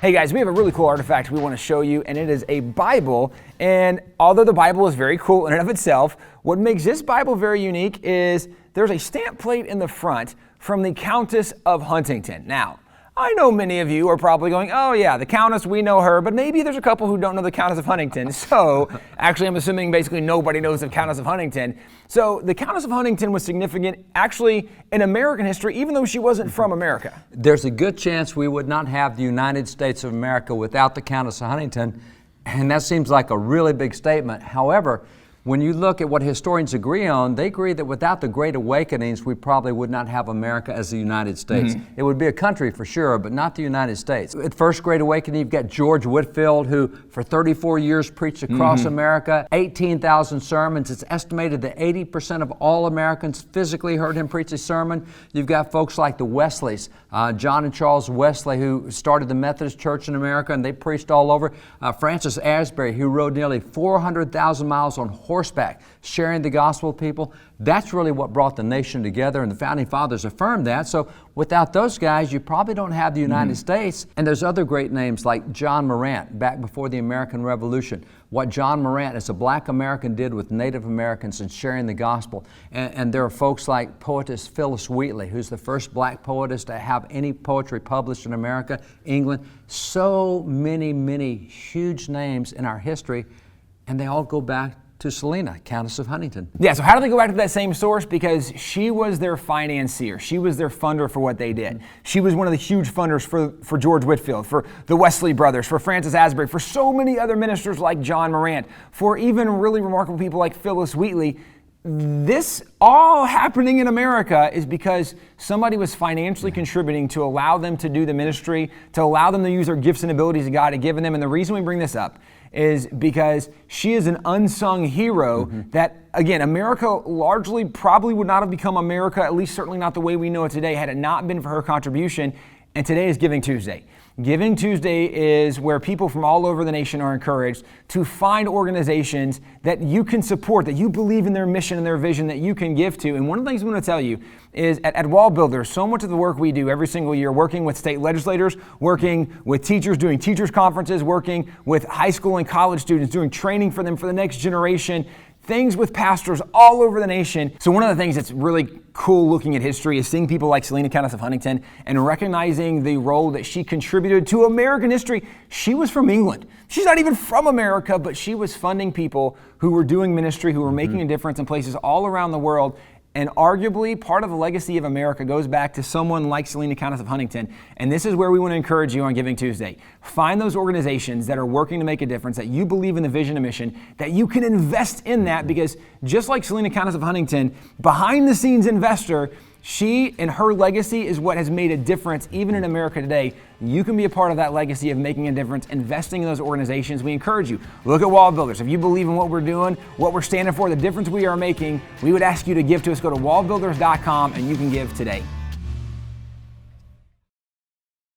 Hey guys, we have a really cool artifact we want to show you, and it is a Bible. And although the Bible is very cool in and of itself, what makes this Bible very unique is there's a stamp plate in the front from the Countess of Huntington. Now, I know many of you are probably going, oh yeah, the Countess, we know her, but maybe there's a couple who don't know the Countess of Huntington. So, actually I'm assuming basically nobody knows the Countess of Huntington. So, the Countess of Huntington was significant actually in American history, even though she wasn't from America. There's a good chance we would not have the United States of America without the Countess of Huntington, and that seems like a really big statement. However, when you look at what historians agree on, they agree that without the Great Awakenings, we probably would not have America as the United States. It would be a country for sure, but not the United States. At First Great Awakening, you've got George Whitfield, who for 34 years preached across America, 18,000 sermons. It's estimated that 80% of all Americans physically heard him preach a sermon. You've got folks like the Wesleys, John and Charles Wesley, who started the Methodist Church in America, and they preached all over. Francis Asbury, who rode nearly 400,000 miles on horseback, sharing the gospel with people. That's really what brought the nation together, and the Founding Fathers affirmed that. So without those guys, you probably don't have the United States. And there's other great names like John Morant, back before the American Revolution. What John Morant, as a black American, did with Native Americans in sharing the gospel. And there are folks like poetess Phyllis Wheatley, who's the first black poetess to have any poetry published in America, England. So many, many huge names in our history, and they all go back to Selina, Countess of Huntington. Yeah, so how do they go back to that same source? Because she was their financier. She was their funder for what they did. She was one of the huge funders for George Whitfield, for the Wesley brothers, for Francis Asbury, for so many other ministers like John Morant, for even really remarkable people like Phyllis Wheatley. This all happening in America is because somebody was financially contributing to allow them to do the ministry, to allow them to use their gifts and abilities that God had given them. And the reason we bring this up is because she is an unsung hero that, again, America largely probably would not have become America, at least certainly not the way we know it today, had it not been for her contribution. And today is Giving Tuesday. Giving Tuesday is where people from all over the nation are encouraged to find organizations that you can support, that you believe in their mission and their vision, that you can give to. And one of the things we want to tell you is at WallBuilders, so much of the work we do every single year, working with state legislators, working with teachers, doing teachers conferences, working with high school and college students, doing training for them for the next generation, things with pastors all over the nation. So one of the things that's really cool looking at history is seeing people like Selina, Countess of Huntington, and recognizing the role that she contributed to American history. She was from England. She's not even from America, but she was funding people who were doing ministry, who were making a difference in places all around the world. And arguably, part of the legacy of America goes back to someone like Selina, Countess of Huntington. And this is where we want to encourage you on Giving Tuesday. Find those organizations that are working to make a difference, that you believe in the vision and mission, that you can invest in that, because just like Selina, Countess of Huntington, behind the scenes investor, she and her legacy is what has made a difference even in America today. You can be a part of that legacy of making a difference, investing in those organizations. We encourage you. Look at WallBuilders. If you believe in what we're doing, what we're standing for, the difference we are making, we would ask you to give to us. Go to wallbuilders.com and you can give today.